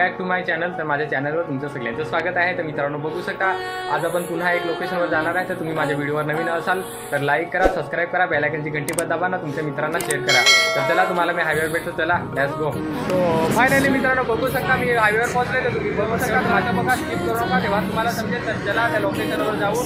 Back to my channel. तर माझ्या चॅनलवर तुमचं सगळ्यांचं स्वागत आहे। तर मित्रांनो बघू शकता आज आपण पुन्हा एक लोकेशनवर जाणार आहे। तर तुम्ही माझ्या व्हिडिओवर नवीन असाल तर लाईक करा, सबस्क्राईब करा, बेल आयकनची घंटी पण दाबा ना, तुमच्या मित्रांना शेअर करा। तर चला तुम्हाला मी हायवेवर भेटतो, चला लेट्स गो। तो फायनली मित्रांनो बघू शकता मी हायवेवर पोहोचले। तर तुम्ही बघू शकता माझ्या बघा स्किप करू नका, तेव्हा तुम्हाला समजेल। तर चला त्या लोकेशनवर जाऊ।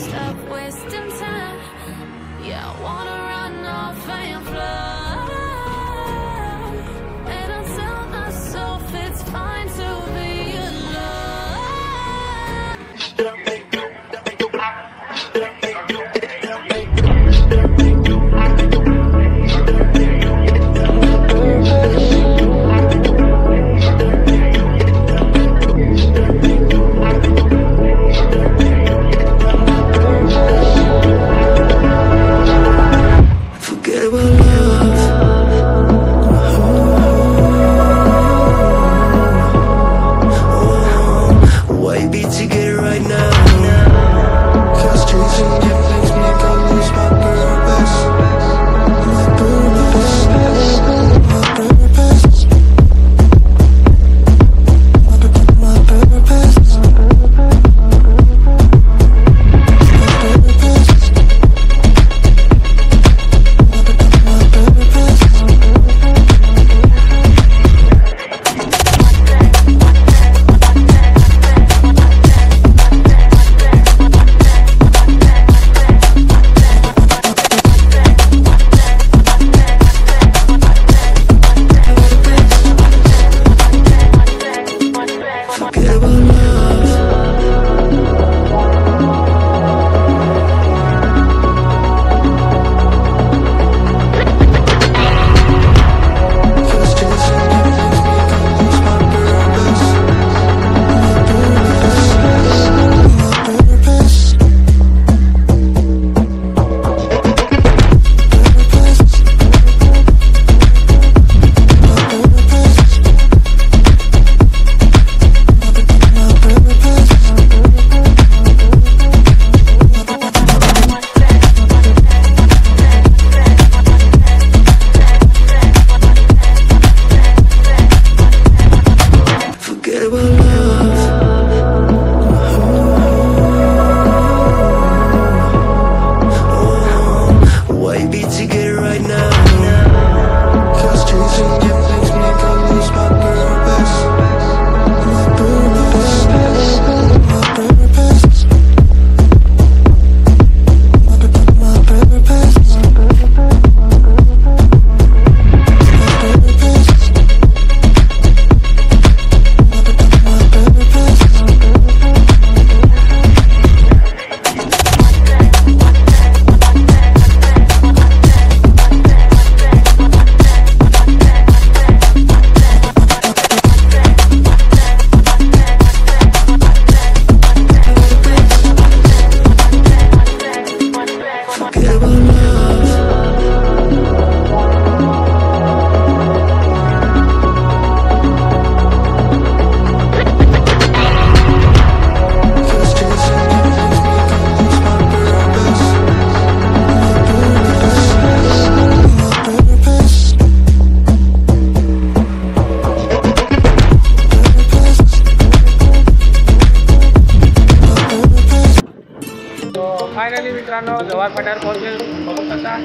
फायनली मित्रांनो जव्हार फाट्यावर पोहोचले बघू शकता।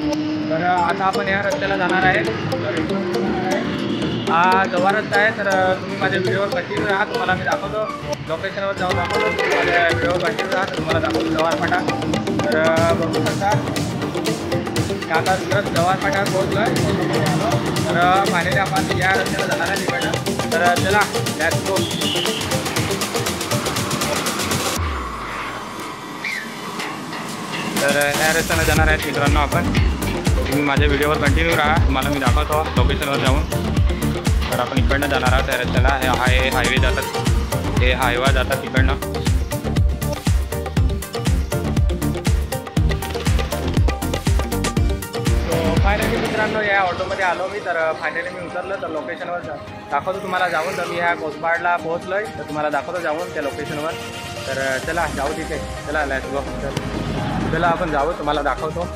तर आता आपण या रस्त्याला जाणार आहे। हा जव्हार रस्ता आहे। तर तुम्ही माझ्या व्हिडिओवर कंटिन्यू राहा, तुम्हाला मी दाखवतो लोकेशनवर जाऊन दाखवतो। माझ्या व्हिडिओवर कंटिन्यू राहा, तुम्हाला दाखवतो जव्हार फाटा। तर बघू शकता आता परत जव्हार फाट्यावर पोहोचलो आहे। तर फायनली आपण या रस्त्याला जाणार आहे तिकडनं। तर चला लेट्स गो। तर या रस्त्याने जाणार आहेत मित्रांनो आपण। तुम्ही माझ्या व्हिडिओवर कंटिन्यू राहा, तुम्हाला मी दाखवतो लोकेशनवर जाऊन। तर आपण इकडनं जाणार आहोत त्या रस्त्याला। हे हायवे जातात, हे हायवा जातात तिकडनं। फायनली मित्रांनो या ऑटोमध्ये आलो मी। तर फायनली मी उतरलो, तर लोकेशनवर दाखवतो तुम्हाला जाऊन। तर मी ह्या कोसबाडला पोहोचलो आहे, तर तुम्हाला दाखवतो जाऊन त्या लोकेशनवर। तर चला जाऊ तिथे, चला लेट्स गो। चला आपण जाऊ, तुम्हाला दाखवतो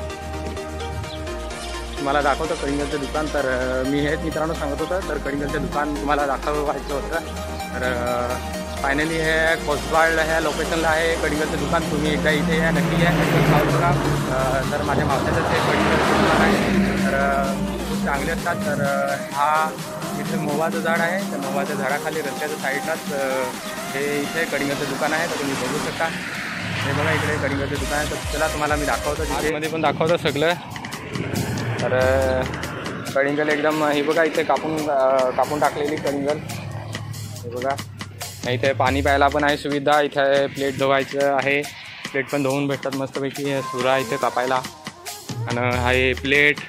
कलिंगडचं दुकान। तर मी हेच मित्रांनो सांगत होतं, तर कलिंगडचं दुकान तुम्हाला दाखवायचं होतं। तर फायनली हे कोसबाळ ह्या लोकेशनला आहे कडिंगरचं दुकान. तुम्ही एकदा इथे या, नक्की या, नक्की खाऊ बघा. तर माझ्या मावशाचं ते कडिंगरचं दुकान आहे, तर खूप चांगले असतात. तर हा इथे मोवाचं झाड आहे, तर मोवाच्या झाडाखाली रस्त्याच्या साईडलाच हे इथे कडिंगरचं दुकान आहे. तर तुम्ही बघू शकता. हे बघा इकडे कडिंगरचं दुकान आहे. तर चला तुम्हाला मी दाखवतो, तिथे पण दाखवतो सगळं. तर कडिंगल एकदम हे बघा इथे कापून टाकलेली कडिंगल. हे बघा इथे पाणी प्यायला पण आहे सुविधा. इथे प्लेट धुवायचं आहे, प्लेट पण धुवून भेटतात मस्तपैकी. सुरा इथे कापायला आणि हा हे प्लेट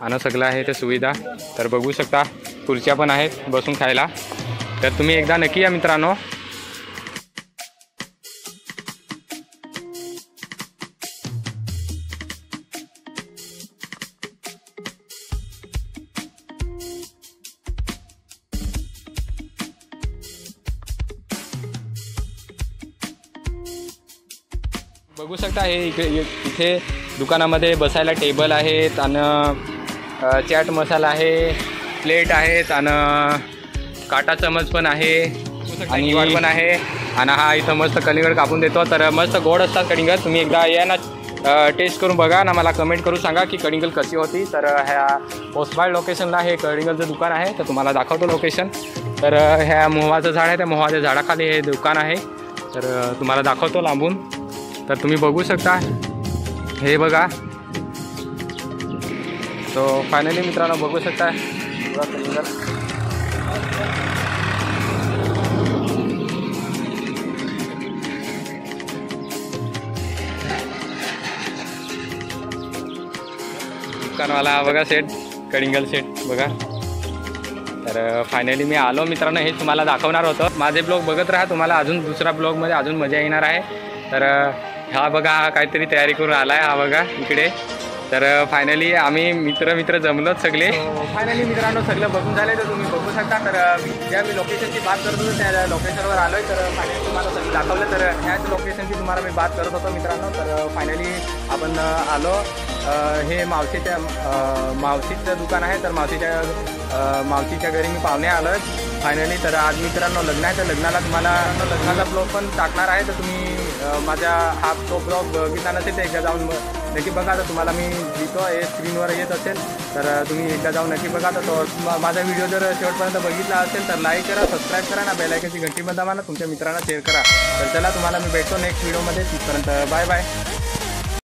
आणि सगळं आहे ते सुविधा. तर बघू शकता खुर्च्या पण आहेत बसून खायला. तर तुम्ही एकदा नक्की या मित्रांनो. बघू शकता हे इथे दुकानामध्ये बसायला टेबल आहेत आणि चाट मसाला आहे, प्लेट आहेत आणि काटा चमच पण आहे आणि निवड पण आहे. आणि हा इथं मस्त कलिंगड कापून देतो. तर मस्त गोड असतात कलिंगड. तुम्ही एकदा या ना, टेस्ट करून बघा ना, मला कमेंट करून सांगा की कलिंगड कशी होती. तर ह्या कोसबाळ लोकेशनला हे कलिंगडचं दुकान आहे. तर तुम्हाला दाखवतो लोकेशन. तर ह्या मोहाचं झाड आहे, त्या मोहाच्या झाडाखाली हे दुकान आहे. तर तुम्हाला दाखवतो लांबून. तर तुम्ही बघू शकता हे बघा. सो फायनली मित्रांनो बघू शकता कलिंगड. दुकानवाला बघा सेट, कलिंगड सेट बघा. तर फायनली मी आलो मित्रांनो, हे तुम्हाला दाखवणार होतं. माझे ब्लॉग बघत राहा, तुम्हाला अजून दुसरा ब्लॉगमध्ये अजून मजा येणार आहे. तर हा बघा हा काहीतरी तयारी करून आला आहे, हा बघा इकडे. तर फायनली आम्ही मित्र जमलोच सगळे. फायनली मित्रांनो सगळं बघून झालं. तर तुम्ही बघू शकता. तर मी लोकेशनची बात करत होतो त्या लोकेशनवर आलो आहे. तर फायनली तुम्हाला सगळं दाखवलं. तर ह्याच लोकेशनची तुम्हाला मी बात करत होतो मित्रांनो. तर फायनली आपण आलो. हे मावशीचं दुकान आहे. तर मावशीच्या घरी मी पाहुणे आलो आहे फायनली. तर आज मित्रांनो लग्न आहे. तर लग्नाला तुम्हाला लग्नाचा ब्लॉग पण टाकणार आहे. तर तुम्ही माझ्या तो ब्लॉग बघितला नसेल तर एकदा जाऊन नक्की बघा. तर तुम्हाला मी लिहितो हे स्क्रीनवर येत असेल. तर तुम्ही एकदा जाऊन नक्की बघा. तर तो माझा व्हिडिओ जर शेवटपर्यंत बघितला असेल तर लाईक करा, सबस्क्राईब करा ना, बेल आयकनची घंटी बंद दाबा ना, तुमच्या मित्रांना शेअर करा. तर चला तुम्हाला मी भेटतो नेक्स्ट व्हिडिओमध्ये. तिथपर्यंत बाय बाय.